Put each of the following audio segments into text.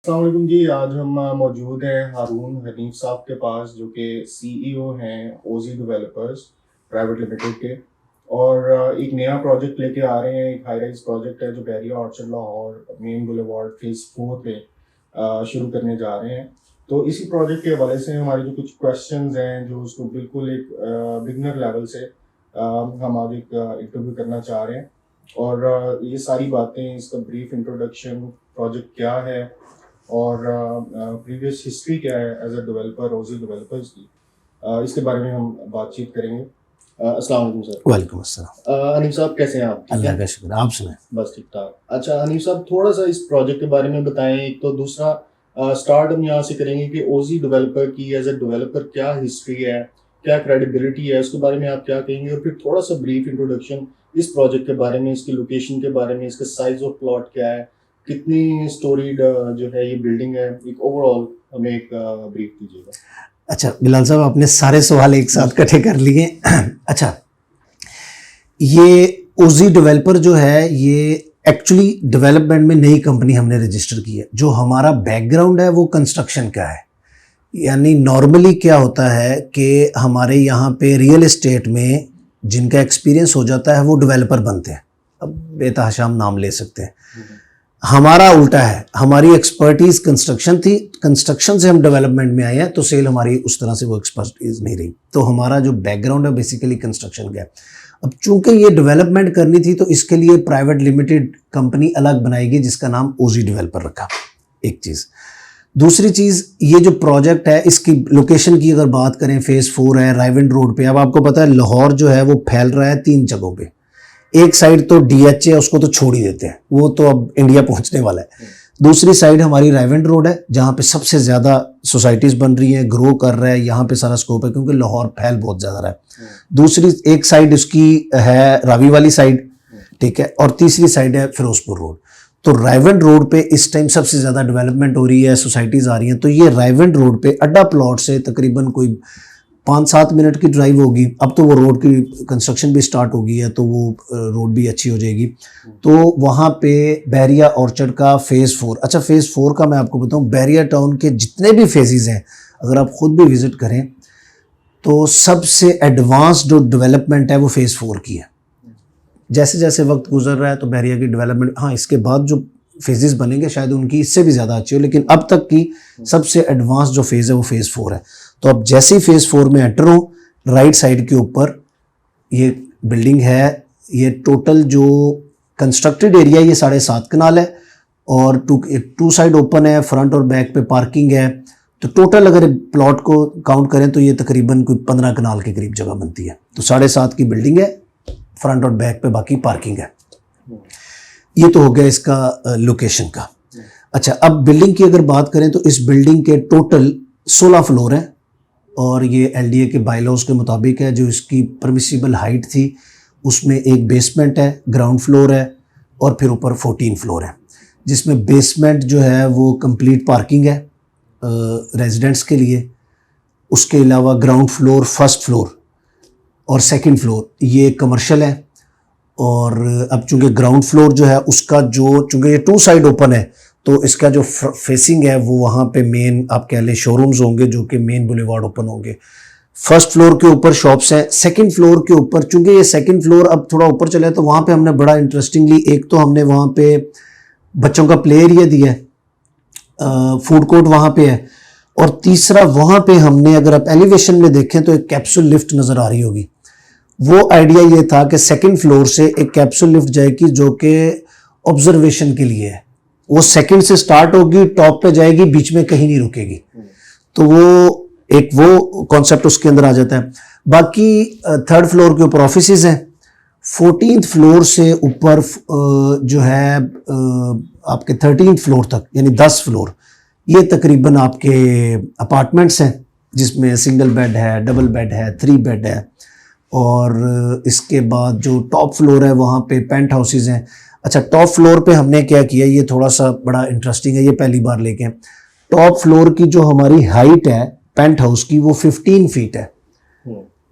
अस्सलाम वालेकुम जी। आज हम मौजूद हैं हारून हनीफ साहब के पास, जो कि सीईओ हैं ओजी डेवलपर्स प्राइवेट लिमिटेड के। और एक नया प्रोजेक्ट लेके आ रहे हैं। एक हाई राइज प्रोजेक्ट है जो Bahria orchard Lahore main boulevard phase 4 पे शुरू करने जा रहे हैं। तो इसी प्रोजेक्ट के हवाले से हमारे जो कुछ क्वेश्चंस हैं, जो उसको बिल्कुल एक बिगनर लेवल से हम आज एक इंटरव्यू करना चाह रहे हैं। और ये सारी बातें, इसका ब्रीफ इंट्रोडक्शन, प्रोजेक्ट क्या है और प्रीवियस हिस्ट्री क्या है as a developer OG developers की, इसके बारे में हम बातचीत करेंगे। अस्सलाम वालेकुम सर। वालेकुम अस्सलाम। हनीफ साहब कैसे हैं आप? अल्लाह का शुक्र, आप सुनाएं। बस ठीक ठाक। अच्छा हनीफ साहब, थोड़ा सा इस प्रोजेक्ट के बारे में बताएं। एक तो दूसरा स्टार्ट हम यहाँ से करेंगे कि ओजी डेवलपर की एज अ डेवलपर क्या हिस्ट्री है, क्या क्रेडिबिलिटी है, उसके बारे में आप क्या कहेंगे। और फिर थोड़ा सा ब्रीफ इंट्रोडक्शन इस प्रोजेक्ट के बारे में, इसकी लोकेशन के बारे में, इसका साइज ऑफ प्लॉट क्या है, कितनी स्टोरीड जो है ये बिल्डिंग है, एक ओवरऑल हमें एक ब्रीफ दीजिएगा। अच्छा बिलाल साहब, आपने सारे सवाल एक साथ इकट्ठे कर लिए। अच्छा, ये ओजी डेवलपर जो है ये एक्चुअली डेवलपमेंट में नई कंपनी हमने रजिस्टर की है। जो हमारा बैकग्राउंड है वो कंस्ट्रक्शन का है। यानी नॉर्मली क्या होता है कि हमारे यहाँ पे रियल एस्टेट में जिनका एक्सपीरियंस हो जाता है वो डेवलपर बनते हैं। अब बेतहाशा हम नाम ले सकते हैं। हमारा उल्टा है, हमारी एक्सपर्टीज कंस्ट्रक्शन थी, कंस्ट्रक्शन से हम डेवलपमेंट में आए हैं, तो सेल हमारी उस तरह से वो एक्सपर्टीज नहीं रही। तो हमारा जो बैकग्राउंड है बेसिकली कंस्ट्रक्शन का है। अब चूंकि ये डेवलपमेंट करनी थी तो इसके लिए प्राइवेट लिमिटेड कंपनी अलग बनाएगी जिसका नाम ओजी डेवलपर रखा। एक चीज़। दूसरी चीज़, ये जो प्रोजेक्ट है इसकी लोकेशन की अगर बात करें, फेज़ 4 है रायविंड रोड पे। अब आपको पता है लाहौर जो है वो फैल रहा है 3 जगहों पे। एक साइड तो डीएच है, उसको तो छोड़ ही देते हैं, वो तो अब इंडिया पहुंचने वाला है। दूसरी साइड हमारी रायविंड रोड है जहाँ पे सबसे ज़्यादा सोसाइटीज़ बन रही हैं, ग्रो कर रहा है, यहाँ पे सारा स्कोप है क्योंकि लाहौर फैल बहुत ज़्यादा रहा है। दूसरी एक साइड उसकी है रावी वाली साइड, ठीक है, और तीसरी साइड है फिरोजपुर रोड। तो रायविंड रोड पे इस टाइम सबसे ज़्यादा डेवलपमेंट हो रही है, सोसाइटीज़ आ रही हैं। तो ये रायविंड रोड पे अड्डा प्लॉट से तकरीबन कोई 5-7 मिनट की ड्राइव होगी। अब तो वो रोड की कंस्ट्रक्शन भी स्टार्ट हो गई है, तो वो रोड भी अच्छी हो जाएगी। तो वहाँ पे बैरिया ऑर्चर्ड का फेज़ 4। अच्छा, फेज़ 4 का मैं आपको बताऊँ, बैरिया टाउन के जितने भी फेजेज़ हैं अगर आप खुद भी विज़िट करें तो सबसे एडवांस जो डेवलपमेंट है वो फेज़ 4 की है। जैसे जैसे वक्त गुजर रहा है तो बैरिया की डेवलपमेंट, हाँ इसके बाद जो फेजेस बनेंगे शायद उनकी इससे भी ज़्यादा अच्छी हो, लेकिन अब तक की सबसे एडवांस जो फेज़ है वो फेज़ 4 है। तो अब जैसे ही फेज़ 4 में एंटर हो, राइट साइड के ऊपर ये बिल्डिंग है। ये टोटल जो कंस्ट्रक्टेड एरिया ये 7.5 कनाल है और टू साइड ओपन है, फ्रंट और बैक पे पार्किंग है। तो टोटल अगर प्लॉट को काउंट करें तो ये तकरीबन कोई 15 कनाल के करीब जगह बनती है। तो 7.5 की बिल्डिंग है, फ्रंट और बैक पे बाकी पार्किंग है। ये तो हो गया इसका लोकेशन का। अच्छा, अब बिल्डिंग की अगर बात करें तो इस बिल्डिंग के टोटल 16 फ्लोर हैं और ये एलडीए के बायलॉज के मुताबिक है। जो इसकी परमिसिबल हाइट थी उसमें एक बेसमेंट है, ग्राउंड फ्लोर है और फिर ऊपर 14 फ्लोर है, जिसमें बेसमेंट जो है वो कंप्लीट पार्किंग है रेजिडेंट्स के लिए। उसके अलावा ग्राउंड फ्लोर, फर्स्ट फ्लोर और सेकंड फ्लोर ये कमर्शियल है। और अब चूंकि ग्राउंड फ्लोर जो है उसका चूंकि ये 2 साइड ओपन है तो इसका जो फेसिंग है वो वहाँ पे मेन आप कह लें शोरूम्स होंगे जो कि मेन बुलेवार्ड ओपन होंगे। फर्स्ट फ्लोर के ऊपर शॉप्स हैं। सेकंड फ्लोर के ऊपर चूंकि ये सेकंड फ्लोर अब थोड़ा ऊपर चला है तो वहाँ पे हमने बड़ा इंटरेस्टिंगली, एक तो हमने वहाँ पे बच्चों का प्ले एरिया दिया है, फूड कोर्ट वहाँ पे है, और तीसरा वहाँ पे हमने, अगर आप एलिवेशन में देखें तो एक कैप्सूल लिफ्ट नज़र आ रही होगी। वो आइडिया ये था कि सेकंड फ्लोर से एक कैप्सूल लिफ्ट जाएगी जो कि ऑब्जर्वेशन के लिए है। वो सेकंड से स्टार्ट होगी, टॉप पे जाएगी, बीच में कहीं नहीं रुकेगी। तो वो कॉन्सेप्ट उसके अंदर आ जाता है। बाकी थर्ड फ्लोर के ऊपर ऑफिसेज हैं। 14th फ्लोर से ऊपर जो है आपके 13th फ्लोर तक, यानी 10 फ्लोर, ये तकरीबन आपके अपार्टमेंट्स हैं जिसमें सिंगल बेड है, डबल बेड है, 3 बेड है। और इसके बाद जो टॉप फ्लोर है वहाँ पे पेंट हाउसेज हैं। अच्छा, टॉप फ्लोर पे हमने क्या किया, ये थोड़ा सा बड़ा इंटरेस्टिंग है, ये पहली बार लेके। टॉप फ्लोर की जो हमारी हाइट है पेंट हाउस की वो 15 फीट है।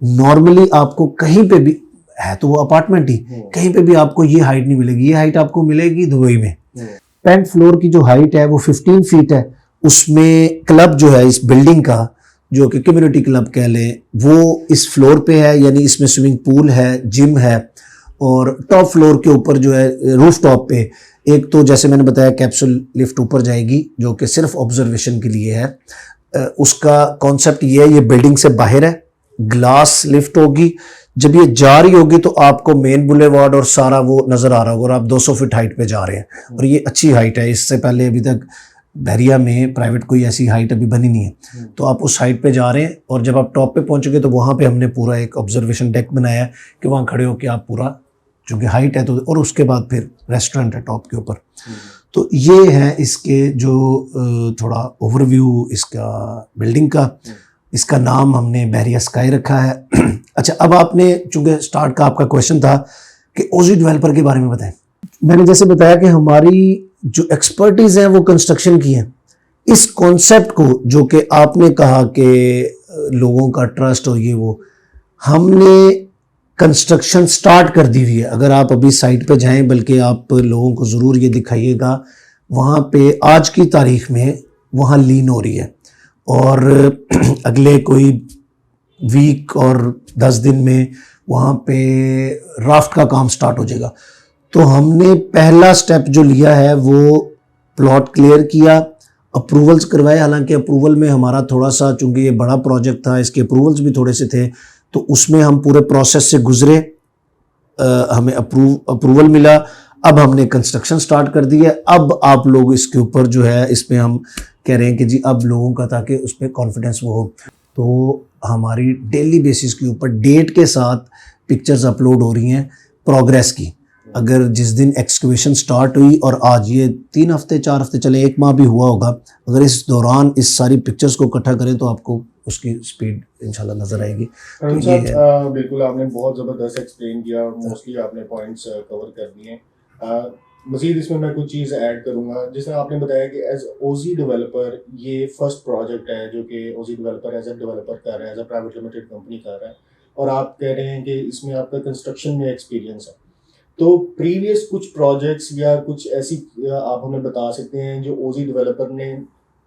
नॉर्मली आपको कहीं पे भी है तो वो अपार्टमेंट ही, कहीं पे भी आपको ये हाइट नहीं मिलेगी। ये हाइट आपको मिलेगी दुबई में। पेंट फ्लोर की जो हाइट है वो 15 फीट है। उसमें क्लब जो है इस बिल्डिंग का, जो कि कम्युनिटी क्लब कह लें, वो इस फ्लोर पे है, यानी इसमें स्विमिंग पूल है, जिम है। और टॉप फ्लोर के ऊपर जो है रूफ टॉप पे एक तो जैसे मैंने बताया कैप्सूल लिफ्ट ऊपर जाएगी जो कि सिर्फ ऑब्जर्वेशन के लिए है। उसका कॉन्सेप्ट ये है, ये बिल्डिंग से बाहर है, ग्लास लिफ्ट होगी। जब ये जा रही होगी तो आपको मेन बुलेवार्ड और सारा वो नज़र आ रहा होगा और आप 200 फीट हाइट पे जा रहे हैं और ये अच्छी हाइट है। इससे पहले अभी तक बहरिया में प्राइवेट कोई ऐसी हाइट अभी बनी नहीं है। तो आप उस हाइट पे जा रहे हैं और जब आप टॉप पे पहुंचोगे तो वहाँ पे हमने पूरा एक ऑब्जर्वेशन डेक बनाया है कि वहाँ खड़े होकर आप पूरा, चूँकि हाइट है तो, और उसके बाद फिर रेस्टोरेंट है टॉप के ऊपर। तो ये है इसके जो थोड़ा ओवरव्यू इसका बिल्डिंग का। इसका नाम हमने बहरिया स्काई रखा है। अच्छा, अब आपने चूँकि स्टार्ट का आपका क्वेश्चन था कि ओजी डेवलपर के बारे में बताएं। मैंने जैसे बताया कि हमारी जो एक्सपर्टीज है वो कंस्ट्रक्शन की है। इस कॉन्सेप्ट को जो कि आपने कहा कि लोगों का ट्रस्ट हो ये वो, हमने कंस्ट्रक्शन स्टार्ट कर दी हुई है। अगर आप अभी साइट पे जाएं, बल्कि आप लोगों को ज़रूर ये दिखाइएगा, वहाँ पे आज की तारीख में वहाँ लीन हो रही है और अगले कोई वीक और 10 दिन में वहाँ पे राफ्ट का काम स्टार्ट हो जाएगा। तो हमने पहला स्टेप जो लिया है वो प्लॉट क्लियर किया, अप्रूवल्स करवाए। हालांकि अप्रूवल में हमारा थोड़ा सा, चूँकि ये बड़ा प्रोजेक्ट था, इसके अप्रूवल्स भी थोड़े से थे, तो उसमें हम पूरे प्रोसेस से गुजरे, हमें अप्रूवल मिला। अब हमने कंस्ट्रक्शन स्टार्ट कर दी है। अब आप लोग इसके ऊपर जो है, इसमें हम कह रहे हैं कि जी अब लोगों का, ताकि उस पर कॉन्फिडेंस वो हो, तो हमारी डेली बेसिस के ऊपर डेट के साथ पिक्चर्स अपलोड हो रही हैं प्रोग्रेस की। अगर जिस दिन एक्सकवेशन स्टार्ट हुई और आज ये 3 हफ्ते 4 हफ्ते चले, 1 माह भी हुआ होगा, अगर इस दौरान इस सारी पिक्चर्स को इकट्ठा करें तो आपको उसकी स्पीड इंशाल्लाह नजर आएगी। तो ये है। बिल्कुल, आपने बहुत ज़बरदस्त एक्सप्लेन किया और मोस्टली आपने पॉइंट्स कवर कर दिए। मज़ीद इसमें मैं कुछ चीज़ ऐड करूँगा। जैसे आपने बताया कि एज ओजी डेवलपर ये फर्स्ट प्रोजेक्ट है जो कि OG developer as a developer कर रहा है, as a private limited company कर रहा है, और आप कह रहे हैं कि इसमें आपका कंस्ट्रक्शन में एक्सपीरियंस है। तो प्रीवियस कुछ प्रोजेक्ट्स या कुछ ऐसी आप हमें बता सकते हैं जो ओजी डेवलपर ने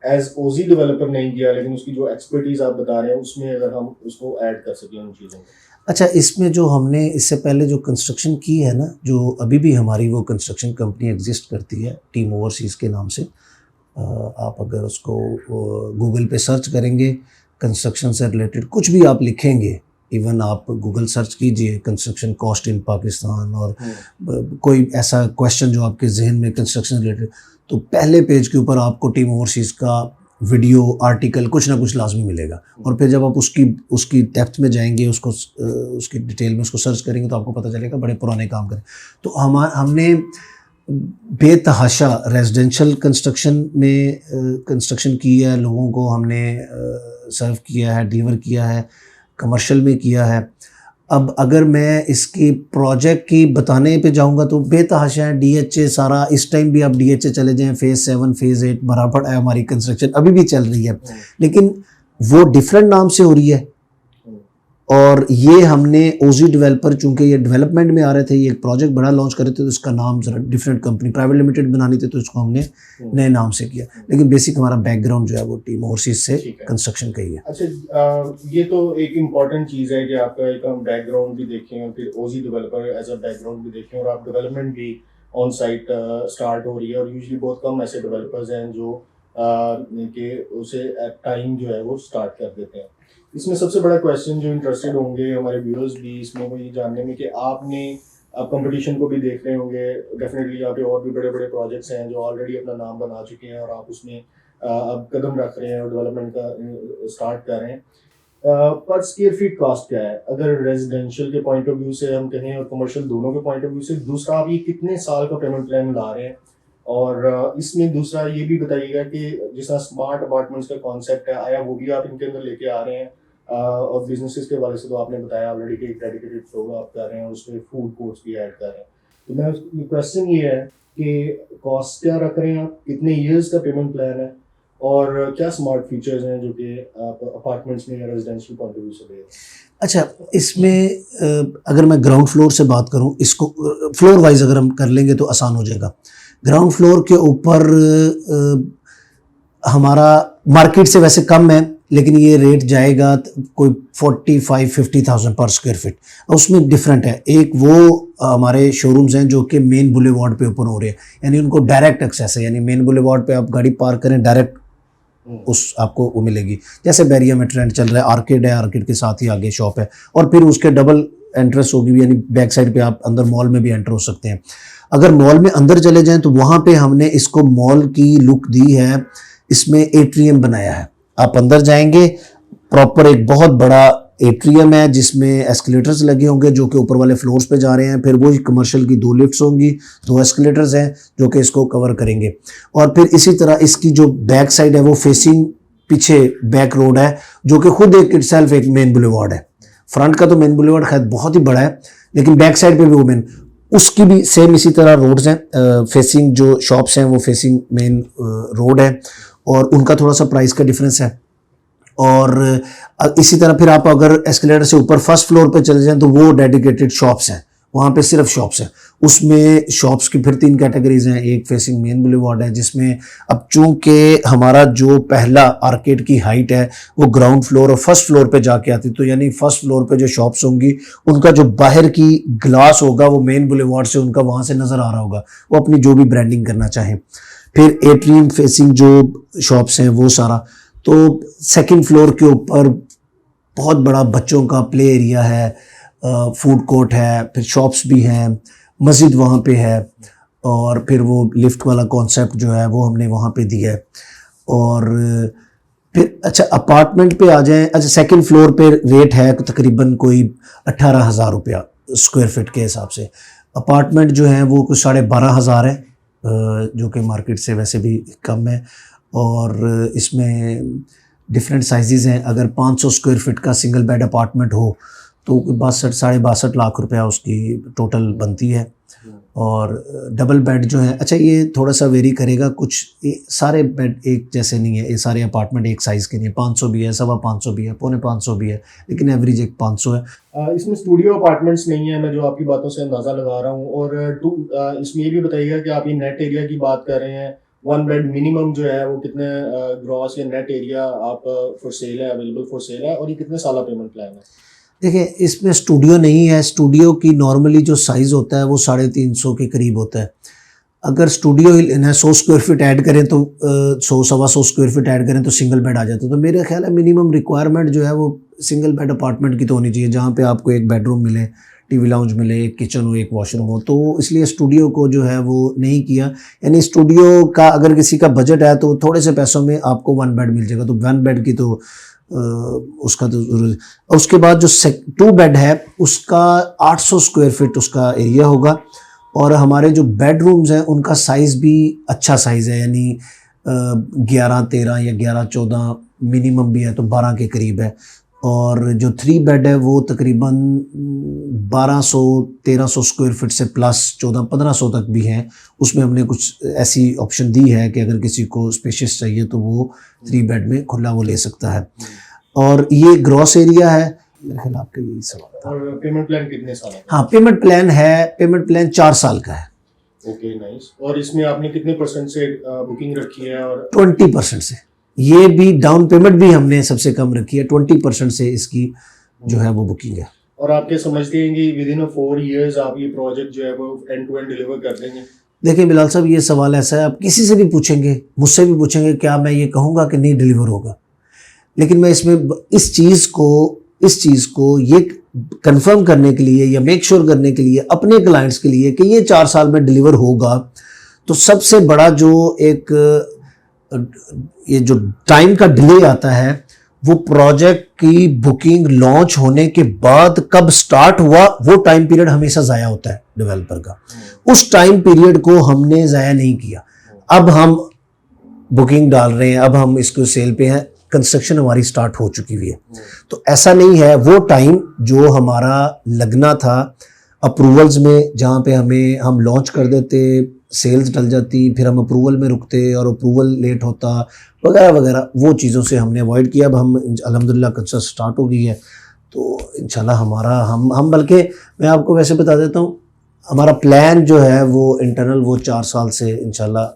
एज ओजी डेवलपर नहीं किया, लेकिन उसकी जो एक्सपर्टीज आप बता रहे हैं उसमें अगर हम उसको ऐड कर सकें उन चीज़ों को। अच्छा, इसमें जो हमने इससे पहले जो कंस्ट्रक्शन की है ना, जो अभी भी हमारी वो कंस्ट्रक्शन कंपनी एग्जिस्ट करती है टीम ओवरसीज़ के नाम से, आप अगर उसको गूगल पे सर्च करेंगे, कंस्ट्रक्शन से रिलेटेड कुछ भी आप लिखेंगे, इवन आप गूगल सर्च कीजिए कंस्ट्रक्शन कॉस्ट इन पाकिस्तान और कोई ऐसा क्वेश्चन जो आपके जहन में कंस्ट्रक्शन रिलेटेड, तो पहले पेज के ऊपर आपको टीम ओवरसीज़ का वीडियो आर्टिकल कुछ ना कुछ लाजमी मिलेगा। और फिर जब आप उसकी डेप्थ में जाएंगे, उसकी डिटेल में उसको सर्च करेंगे तो आपको पता चलेगा बड़े पुराने काम करें। तो हमने बेतहाशा रेजिडेंशियल कंस्ट्रक्शन में कंस्ट्रक्शन की है, लोगों को हमने सर्व किया है, डिलीवर किया है, कमर्शियल में किया है। अब अगर मैं इसकी प्रोजेक्ट की बताने पे जाऊंगा तो बेतहाशा है। डीएचए सारा, इस टाइम भी आप डीएचए चले जाएं, फेज़ 7 फेज़ 8 बराबर है, हमारी कंस्ट्रक्शन अभी भी चल रही है, लेकिन वो डिफरेंट नाम से हो रही है। और ये हमने ओजी डेवलपर, चूंकि ये डेवलपमेंट में आ रहे थे, ये एक प्रोजेक्ट बड़ा लॉन्च कर रहे थे, तो इसका नाम जरा डिफरेंट, कंपनी प्राइवेट लिमिटेड बनानी थी तो इसको हमने नए नाम से किया। लेकिन बेसिक हमारा बैकग्राउंड जो है वो टीम ओवरसीज़ से कंस्ट्रक्शन का ही है। अच्छा, ये तो एक इम्पॉर्टेंट चीज़ है कि आपका एक हम बैकग्राउंड भी देखें और फिर ओजी डेवलपर एज अ बैकग्राउंड भी देखें, और आप डेवलपमेंट भी ऑन साइट स्टार्ट हो रही है। और यूजुअली बहुत कम ऐसे डेवलपर्स हैं जो कि उसे एट टाइम जो है वो स्टार्ट कर देते हैं। इसमें सबसे बड़ा क्वेश्चन जो इंटरेस्टेड होंगे हमारे व्यूअर्स भी इसमें वो ये जानने में कि आपने आप कंपटीशन को भी देख रहे होंगे, डेफिनेटली यहाँ पे और भी बड़े बड़े प्रोजेक्ट्स हैं जो ऑलरेडी अपना नाम बना चुके हैं और आप उसमें अब कदम रख रहे हैं और डेवलपमेंट का स्टार्ट कर रहे हैं। पर स्क्वायर फीट कॉस्ट क्या है अगर रेजिडेंशियल के पॉइंट ऑफ व्यू से हम कहें और कमर्शियल दोनों के पॉइंट ऑफ व्यू से? दूसरा, आप ये कितने साल का पेमेंट प्लान ला रहे हैं? और इसमें दूसरा ये भी बताइएगा कि जिस तरह स्मार्ट अपार्टमेंट्स का कॉन्सेप्ट है, आया वो भी आप इनके अंदर लेके आ रहे हैं? और बिजनेसेस के वाले से तो आपने बताया ऑलरेडी कि डेडिकेटेड फ्लोर आप कर रहे हैं, उसमें फूड कोर्ट्स भी ऐड कर रहे हैं। तो मैं क्वेश्चन ये है कि कॉस्ट क्या रख रहे हैं आप, कितने ईयर्स का पेमेंट प्लान है, और क्या स्मार्ट फीचर्स हैं जो कि आप अपार्टमेंट्स में या रेजिडेंशियल पॉइंट ऑफ व्यू से दे रहे हैं? अच्छा, इसमें अगर मैं ग्राउंड फ्लोर से बात करूं, इसको फ्लोर वाइज अगर हम कर लेंगे तो आसान हो जाएगा। ग्राउंड फ्लोर के ऊपर हमारा मार्केट से वैसे कम है, लेकिन ये रेट जाएगा कोई 45-50,000 पर स्क्वायर फीट। उसमें डिफरेंट है, एक वो हमारे शोरूम्स हैं जो कि मेन बुलेवार्ड पे ओपन हो रहे हैं, यानी उनको डायरेक्ट एक्सेस है, यानी मेन बुलेवार्ड पे आप गाड़ी पार्क करें डायरेक्ट उस आपको वो मिलेगी। जैसे बैरिया में ट्रेंड चल रहा है, आर्किड है, आर्किड के साथ ही आगे शॉप है, और फिर उसके डबल एंट्रेंस होगी, यानी बैक साइड पे आप अंदर मॉल में भी एंटर हो सकते हैं। अगर मॉल में अंदर चले जाएं तो वहाँ पे हमने इसको मॉल की लुक दी है, इसमें एट्रियम बनाया है। आप अंदर जाएंगे, प्रॉपर एक बहुत बड़ा एट्रियम है जिसमें एस्केलेटर्स लगे होंगे जो कि ऊपर वाले फ्लोर्स पे जा रहे हैं, फिर वही कमर्शियल की 2 लिफ्ट्स होंगी, 2 एस्केलेटर्स हैं जो कि इसको कवर करेंगे। और फिर इसी तरह इसकी जो बैक साइड है वो फेसिंग पीछे बैक रोड है, जो कि खुद एक इटसेल्फ एक मेन बुलेवार्ड है। फ्रंट का तो मेन बुलेवार्ड खैर बहुत ही बड़ा है, लेकिन बैक साइड पे भी वो मेन, उसकी भी सेम इसी तरह रोड्स हैं, फेसिंग जो शॉप्स हैं वो फेसिंग मेन रोड है, और उनका थोड़ा सा प्राइस का डिफरेंस है। और इसी तरह फिर आप अगर एस्केलेटर से ऊपर फर्स्ट फ्लोर पे चले जाएं तो वो डेडिकेटेड शॉप्स हैं, वहाँ पे सिर्फ शॉप्स हैं। उसमें शॉप्स की फिर 3 कैटेगरीज हैं, एक फेसिंग मेन बुलेवार्ड है जिसमें अब चूंकि हमारा जो पहला आर्केड की हाइट है वो ग्राउंड फ्लोर और फर्स्ट फ्लोर पे जाके आती, तो यानी फर्स्ट फ्लोर पे जो शॉप्स होंगी उनका जो बाहर की ग्लास होगा वो मेन बुलेवार्ड से उनका वहाँ से नज़र आ रहा होगा, वो अपनी जो भी ब्रांडिंग करना चाहें। फिर एट्रियम फेसिंग जो शॉप्स हैं वो सारा, तो सेकंड फ्लोर के ऊपर बहुत बड़ा बच्चों का प्ले एरिया है, फूड कोर्ट है, फिर शॉप्स भी हैं, मस्जिद वहाँ पे है, और फिर वो लिफ्ट वाला कॉन्सेप्ट जो है वो हमने वहाँ पे दिया है। और फिर अच्छा अपार्टमेंट पे आ जाएं, अच्छा सेकंड फ्लोर पे रेट है तकरीबन कोई 18,000 रुपया स्क्वायर फीट के हिसाब से। अपार्टमेंट जो है वो कुछ 12,500 है, जो कि मार्केट से वैसे भी कम है, और इसमें डिफरेंट साइजेस हैं। अगर 500 स्क्वायर फीट का सिंगल बेड अपार्टमेंट हो तो 62-62.5 लाख रुपया उसकी टोटल बनती है, और डबल बेड जो है, अच्छा ये थोड़ा सा वेरी करेगा, कुछ सारे बेड एक जैसे नहीं है, ये सारे अपार्टमेंट एक साइज़ के नहीं है, 500 भी है, 525 भी है, 525 भी है, लेकिन एवरेज एक 500 है। इसमें स्टूडियो अपार्टमेंट्स नहीं है, मैं जो आपकी बातों से अंदाज़ा लगा रहा हूँ। और इसमें ये भी बताइएगा कि आप ये नेट एरिया की बात कर रहे हैं, 1 बेड मिनिमम जो है वो कितने ग्रॉस या नेट एरिया आप फॉर सेल है, अवेलेबल फॉर सेल है, और ये कितने साल पेमेंट प्लान है? देखिए इसमें स्टूडियो नहीं है, स्टूडियो की नॉर्मली जो साइज़ होता है वो 350 के करीब होता है। अगर स्टूडियो 100 स्क्वायर फीट ऐड करें तो 100-125 स्क्वायर फीट ऐड करें तो सिंगल बेड आ जाता है। तो मेरा ख्याल है मिनिमम रिक्वायरमेंट जो है वो सिंगल बेड अपार्टमेंट की तो होनी चाहिए, जहाँ पे आपको एक बेडरूम मिले, टीवी लाउंज मिले, एक किचन हो, एक वॉशरूम हो। तो इसलिए स्टूडियो को जो है वो नहीं किया, यानी स्टूडियो का अगर किसी का बजट है तो थोड़े से पैसों में आपको 1 बेड मिल जाएगा, तो 1 बेड की तो उसका तो जरूर। उसके बाद जो 2 बेड है उसका 800 स्क्वायर फीट उसका एरिया होगा, और हमारे जो बेडरूम्स हैं उनका साइज़ भी अच्छा साइज़ है, यानी 11-13 या 11-14 मिनिमम भी है तो 12 के करीब है। और जो 3 बेड है वो तकरीबन 1200-1300 स्क्वायर फीट से प्लस 1400-1500 तक भी हैं। उसमें हमने कुछ ऐसी ऑप्शन दी है कि अगर किसी को स्पेशियस चाहिए तो वो 3 बेड में खुला वो ले सकता है। और ये ग्रॉस एरिया है, मेरे ख्याल आपका यही सवाल था। और पेमेंट प्लान कितने साल है? हाँ पेमेंट प्लान है, पेमेंट प्लान 4 साल का है। Okay nice. और इसमें आपने कितने % से बुकिंग रखी है? और 20% से, ये भी डाउन पेमेंट भी हमने सबसे कम रखी है, 20% से इसकी जो है वो बुकिंग है। और आप क्या समझते हैं कि विद इन 4 इयर्स आप ये प्रोजेक्ट जो है वो एंड टू एंड डिलीवर कर देंगे? देखिए बिलाल साहब, ये सवाल ऐसा है, आप किसी से भी पूछेंगे, मुझसे भी पूछेंगे, क्या मैं ये कहूँगा कि नहीं डिलीवर होगा, लेकिन मैं इसमें इस चीज़ को ये कंफर्म करने के लिए या मेक श्योर करने के लिए अपने क्लाइंट्स के लिए कि ये 4 साल में डिलीवर होगा, तो सबसे बड़ा जो एक ये जो टाइम का डिले आता है वो प्रोजेक्ट की बुकिंग लॉन्च होने के बाद कब स्टार्ट हुआ, वो टाइम पीरियड हमेशा ज़ाया होता है डेवलपर का। उस टाइम पीरियड को हमने ज़ाया नहीं किया। अब हम बुकिंग डाल रहे हैं, अब हम इसको सेल पे हैं, कंस्ट्रक्शन हमारी स्टार्ट हो चुकी हुई है। तो ऐसा नहीं है, वो टाइम जो हमारा लगना था अप्रूवल्स में, जहाँ पे हम लॉन्च कर देते, सेल्स डल जाती, फिर हम अप्रूवल में रुकते और अप्रूवल लेट होता वगैरह वगैरह, वो चीज़ों से हमने अवॉइड किया। अब हम अल्हम्दुलिल्लाह कंस्ट्रक्शन स्टार्ट हो गई है, तो इंशाल्लाह हमारा हम बल्कि मैं आपको वैसे बता देता हूँ, हमारा प्लान जो है वो इंटरनल वो 4 साल से इंशाल्लाह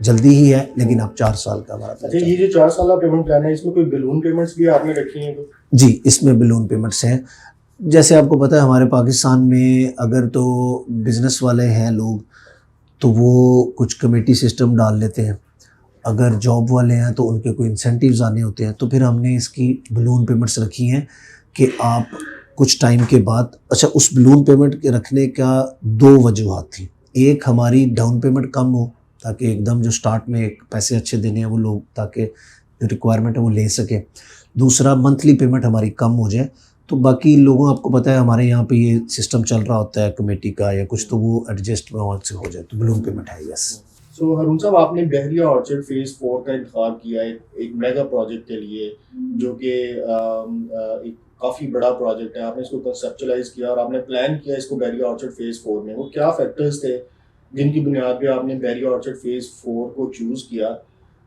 जल्दी ही है, लेकिन अब 4 साल का हमारा अच्छा, प्लान। ये जो 4 साल का पेमेंट प्लान है, इसमें कोई बलून पेमेंट्स भी आपने रखी हैं? तो जी, इसमें बलून पेमेंट्स हैं। जैसे आपको पता है हमारे पाकिस्तान में अगर तो बिज़नेस वाले हैं लोग तो वो कुछ कमेटी सिस्टम डाल लेते हैं, अगर जॉब वाले हैं तो उनके कोई इंसेंटिव्स आने होते हैं, तो फिर हमने इसकी बलून पेमेंट्स रखी हैं कि आप कुछ टाइम के बाद, अच्छा उस बलून पेमेंट के रखने का 2 वजूहत थी। एक, हमारी डाउन पेमेंट कम हो ताकि एकदम जो स्टार्ट में एक पैसे अच्छे देने हैं वो लोग ताकि जो रिक्वायरमेंट है वो ले सकें। दूसरा, मंथली पेमेंट हमारी कम हो जाए, तो बाकी लोगों आपको पता है हमारे यहाँ पे ये सिस्टम चल रहा होता है कमेटी का या कुछ, तो वो एडजस्ट वहाँ से हो जाए, तो बलून पेमेंट है। यस। सो हारून साहब, आपने बहरिया ऑर्चर्ड फेज 4 का इंतखाब किया है एक मेगा प्रोजेक्ट के लिए, जो कि एक काफ़ी बड़ा प्रोजेक्ट है। आपने इसको कंसेप्चुलाइज किया और आपने प्लान किया इसको बहरिया ऑर्चर्ड फेज 4 में। वो क्या फैक्टर्स थे जिनकी बुनियाद पे आपने बहरिया ऑर्चर्ड फेज 4 को चूज़ किया,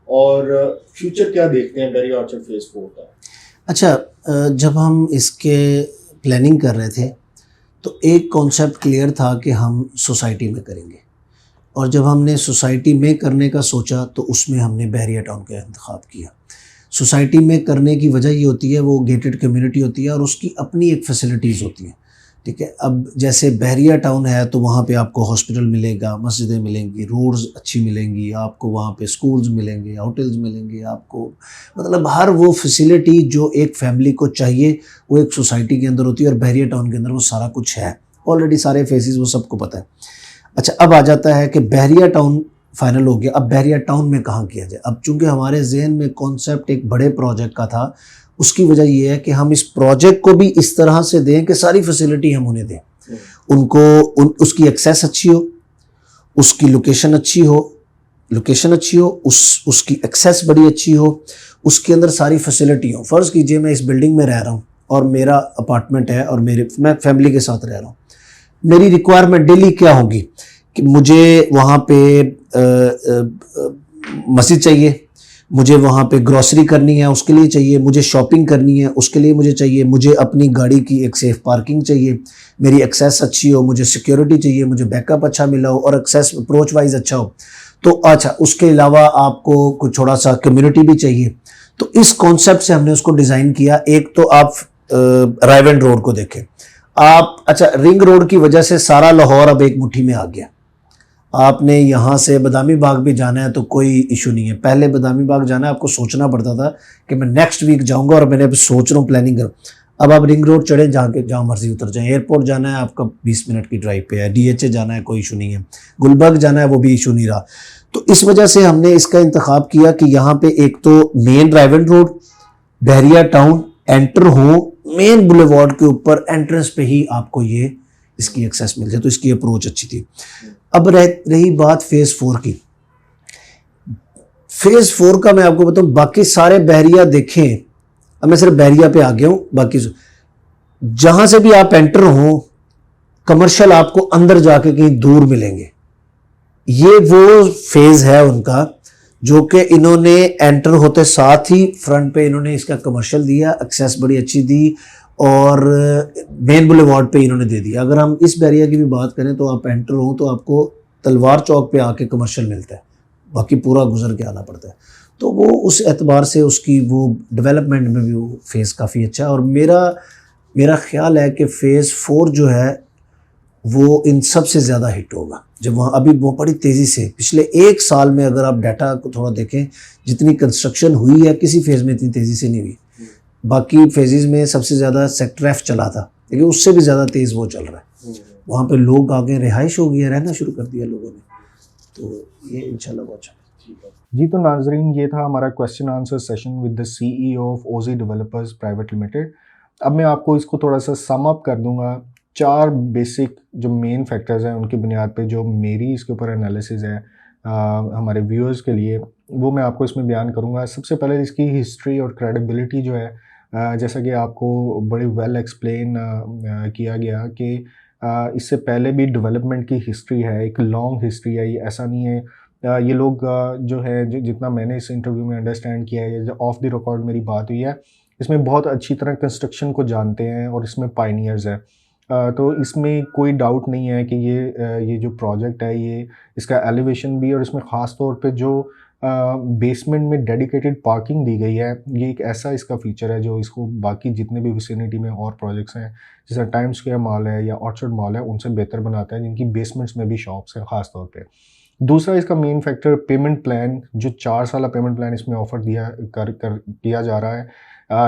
और फ्यूचर क्या देखते हैं बहरिया ऑर्चर्ड फेज 4 का? अच्छा, जब हम इसके प्लानिंग कर रहे थे तो एक कॉन्सेप्ट क्लियर था कि हम सोसाइटी में करेंगे, और जब हमने सोसाइटी में करने का सोचा तो उसमें हमने बहरिया टाउन का इंतखाब किया। सोसाइटी में करने की वजह ये होती है, वो गेटेड कम्युनिटी होती है और उसकी अपनी एक फैसिलिटीज़ होती हैं, ठीक है। अब जैसे बहरिया टाउन है तो वहाँ पे आपको हॉस्पिटल मिलेगा, मस्जिदें मिलेंगी, रोड्स अच्छी मिलेंगी, आपको वहाँ पे स्कूल्स मिलेंगे, होटल्स मिलेंगे, आपको मतलब हर वो फैसिलिटी जो एक फैमिली को चाहिए वो एक सोसाइटी के अंदर होती है, और बहरिया टाउन के अंदर वो सारा कुछ है ऑलरेडी, सारे फेसेस वो सबको पता है। अच्छा, अब आ जाता है कि बहरिया टाउन फाइनल हो गया, अब बहरिया टाउन में कहाँ किया जाए। अब चूंकि हमारे जहन में कॉन्सेप्ट एक बड़े प्रोजेक्ट का था, उसकी वजह ये है कि हम इस प्रोजेक्ट को भी इस तरह से दें कि सारी फैसिलिटी हम उन्हें दें, उनको उसकी एक्सेस अच्छी हो, उसकी लोकेशन अच्छी हो, उसकी एक्सेस बड़ी अच्छी हो, उसके अंदर सारी फैसिलिटी हो। फ़र्ज़ कीजिए मैं इस बिल्डिंग में रह रहा हूँ और मेरा अपार्टमेंट है और मैं फैमिली के साथ रह रहा हूँ, मेरी रिक्वायरमेंट डेली क्या होगी कि मुझे वहाँ पे मस्जिद चाहिए, मुझे वहाँ पे ग्रॉसरी करनी है उसके लिए चाहिए, मुझे शॉपिंग करनी है उसके लिए मुझे चाहिए, मुझे अपनी गाड़ी की एक सेफ़ पार्किंग चाहिए, मेरी एक्सेस अच्छी हो, मुझे सिक्योरिटी चाहिए, मुझे बैकअप अच्छा मिला हो और एक्सेस अप्रोच वाइज अच्छा हो। तो अच्छा, उसके अलावा आपको कुछ थोड़ा सा कम्युनिटी भी चाहिए। तो इस कॉन्सेप्ट से हमने उसको डिज़ाइन किया। एक तो आप रायवेंड रोड को देखें आप, अच्छा रिंग रोड की वजह से सारा लाहौर अब एक मुट्ठी में आ गया। आपने यहाँ से बदामी बाग भी जाना है तो कोई इशू नहीं है। पहले बदामी बाग जाना है आपको सोचना पड़ता था कि मैं नेक्स्ट वीक जाऊँगा और मैंने अब सोच रहा हूँ प्लानिंग करूँ। अब आप रिंग रोड चढ़े, जहाँ मर्जी उतर जाएँ। एयरपोर्ट जाना है आपका 20 मिनट की ड्राइव पे है, DHA जाना है कोई इशू नहीं है, गुलबर्ग जाना है वो भी इशू नहीं रहा। तो इस वजह से हमने इसका इंतखाब किया कि यहाँ पे एक तो मेन रायवेंड रोड बहरिया टाउन एंटर हो, मेन बुलेवार्ड के ऊपर एंट्रेंस पे ही आपको ये इसकी एक्सेस मिल जाए, तो इसकी अप्रोच अच्छी थी। अब रही बात फेज़ 4 की। फेज़ 4 का मैं आपको बताऊं, बाकी सारे बहरिया देखें, अब मैं सिर्फ बहरिया पे आ गया हूं, बाकी जहां से भी आप एंटर हो कमर्शियल आपको अंदर जाके कहीं दूर मिलेंगे। ये वो फेज़ है उनका जो कि इन्होंने एंटर होते साथ ही फ्रंट पे इन्होंने इसका कमर्शियल दिया, एक्सेस बड़ी अच्छी दी और मेन बुलेवार्ड पे इन्होंने दे दिया। अगर हम इस बैरिया की भी बात करें तो आप एंटर हो तो आपको तलवार चौक पे आके कमर्शियल मिलता है, बाकी पूरा गुजर के आना पड़ता है। तो वो उस एतबार से उसकी वो डेवलपमेंट में भी वो फेज़ काफ़ी अच्छा है। और मेरा ख्याल है कि फ़ेज़ 4 जो है वो इन सब से ज़्यादा हिट होगा। जब वहाँ अभी वो बड़ी तेज़ी से पिछले 1 साल में अगर आप डाटा को थोड़ा देखें, जितनी कंस्ट्रक्शन हुई है किसी फेज़ में इतनी तेज़ी से नहीं हुई। बाकी फेजेस में सबसे ज़्यादा सेक्टर F चला था, लेकिन उससे भी ज़्यादा तेज़ वो चल रहा है। वहाँ पे लोग आगे रिहाइश हो गई है, रहना शुरू कर दिया लोगों ने, तो ये इंशाल्लाह बहुत अच्छा है। जी, तो नाजरीन, ये था हमारा question answer session with the CEO of OZ developers private limited. अब मैं आपको इसको थोड़ा सा सम अप कर दूंगा। 4 बेसिक जो मेन फैक्टर्स हैं उनकी बुनियाद पे जो मेरी इसके ऊपर एनालिसिस है हमारे व्यूअर्स के लिए, वो मैं आपको इसमें बयान करूंगा। सबसे पहले इसकी हिस्ट्री और क्रेडिबिलिटी जो है, जैसा कि आपको बड़े वेल एक्सप्लेन किया गया कि इससे पहले भी डेवलपमेंट की हिस्ट्री है, एक लॉन्ग हिस्ट्री है। ये ऐसा नहीं है ये लोग जो है जितना मैंने इस इंटरव्यू में अंडरस्टैंड किया है, जो ऑफ द रिकॉर्ड मेरी बात हुई है, इसमें बहुत अच्छी तरह कंस्ट्रक्शन को जानते हैं और इसमें पायनियर्स है। तो इसमें कोई डाउट नहीं है कि ये जो प्रोजेक्ट है ये इसका एलिवेशन भी, और इसमें ख़ास तौर पे जो बेसमेंट में डेडिकेटेड पार्किंग दी गई है, ये एक ऐसा इसका फ़ीचर है जो इसको बाकी जितने भी विसिनिटी में और प्रोजेक्ट्स हैं जैसे टाइम स्क्वायर मॉल है या ऑर्चर्ड मॉल है उनसे बेहतर बनाता है, जिनकी बेसमेंट्स में भी शॉप्स हैं ख़ास तौर पे। दूसरा इसका मेन फैक्टर पेमेंट प्लान, जो 4 साल पेमेंट प्लान इसमें ऑफ़र किया जा रहा है।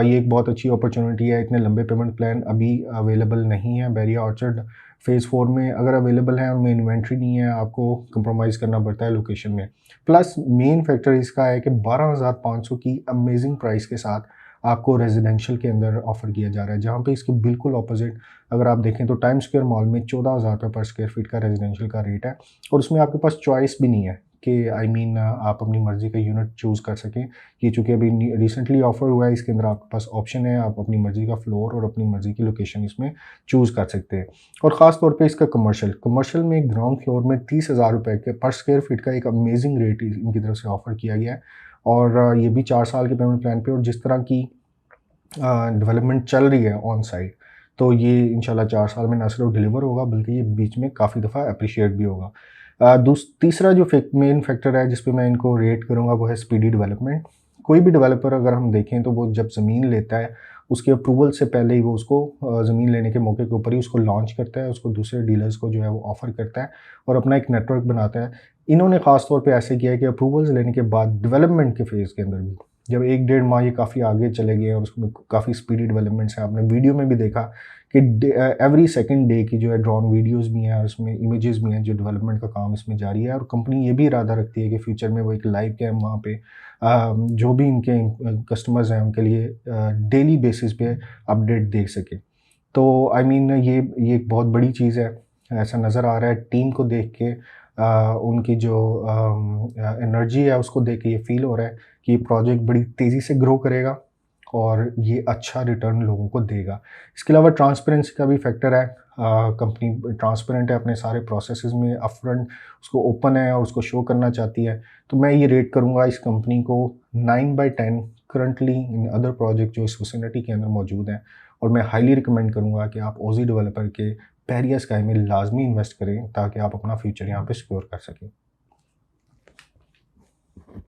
ये एक बहुत अच्छी अपॉर्चुनिटी है। इतने लंबे पेमेंट प्लान अभी अवेलेबल नहीं है। बैरिया ऑर्चर्ड फ़ेज़ 4 में अगर अवेलेबल है, उनमें इन्वेंट्री नहीं है, आपको कंप्रोमाइज़ करना पड़ता है लोकेशन में। प्लस मेन फैक्टर इसका है कि 12,500 की अमेजिंग प्राइस के साथ आपको रेजिडेंशियल के अंदर ऑफ़र किया जा रहा है, जहाँ पे इसके बिल्कुल ऑपोजिट अगर आप देखें तो टाइम स्क्वायर मॉल में 14,000 रुपये पर स्क्वायर फीट का रेजिडेंशियल का रेट है, और उसमें आपके पास चॉइस भी नहीं है कि आप अपनी मर्ज़ी का यूनिट चूज़ कर सकें। ये चूँकि अभी रिसेंटली ऑफ़र हुआ है, इसके अंदर आपके पास ऑप्शन है, आप अपनी मर्ज़ी का फ्लोर और अपनी मर्ज़ी की लोकेशन इसमें चूज़ कर सकते हैं। और ख़ास तौर पे इसका कमर्शियल में ग्राउंड फ्लोर में 30,000 रुपये के पर स्क्वायर फीट का एक अमेजिंग रेट इनकी तरफ से ऑफ़र किया गया है, और ये भी 4 साल के पेमेंट प्लान पे, और जिस तरह की डेवलपमेंट चल रही है ऑन साइट, तो ये इंशाल्लाह 4 साल में ना सिर्फ डिलीवर होगा बल्कि ये बीच में काफ़ी दफ़ा एप्रिशिएट भी होगा। तीसरा जो मेन फैक्टर है जिस पे मैं इनको रेट करूँगा वो है स्पीडी डेवलपमेंट। कोई भी डेवलपर अगर हम देखें तो वो जब ज़मीन लेता है उसके अप्रूवल से पहले ही वो उसको ज़मीन लेने के मौके के ऊपर ही उसको लॉन्च करता है, उसको दूसरे डीलर्स को जो है वो ऑफ़र करता है और अपना एक नेटवर्क बनाता है। इन्होंने ख़ास तौर पे ऐसे किया है कि अप्रूवल्स लेने के बाद डेवलपमेंट के फ़ेज़ के अंदर भी जब 1 डेढ़ माह ये काफ़ी आगे चले गए और उसमें काफ़ी स्पीडी डेवलपमेंट्स हैं, आपने वीडियो में भी देखा कि एवरी सेकंड डे की जो है ड्रोन वीडियोस भी हैं और उसमें इमेजेस भी हैं, जो डेवलपमेंट का काम इसमें जारी है। और कंपनी ये भी इरादा रखती है कि फ्यूचर में वो एक लाइव कैम वहाँ पे जो भी इनके कस्टमर्स हैं उनके लिए डेली बेसिस पे अपडेट दे सके। तो आई मीन ये एक बहुत बड़ी चीज़ है, ऐसा नज़र आ रहा है टीम को देख के, उनकी जो एनर्जी है उसको देख के ये फील हो रहा है कि ये प्रोजेक्ट बड़ी तेज़ी से ग्रो करेगा और ये अच्छा रिटर्न लोगों को देगा। इसके अलावा ट्रांसपेरेंसी का भी फैक्टर है। कंपनी ट्रांसपेरेंट है अपने सारे प्रोसेसेस में, अपफ्रंट उसको ओपन है और उसको शो करना चाहती है। तो मैं ये रेट करूँगा इस कंपनी को 9/10 करंटली इन अदर प्रोजेक्ट जो इस विसिनिटी के अंदर मौजूद हैं। और मैं हाईली रिकमेंड करूँगा कि आप ऑजी डेवलपर के बैरिया स्काई में लाजमी इन्वेस्ट करें ताकि आप अपना फ्यूचर यहाँ पे सिक्योर कर सकें।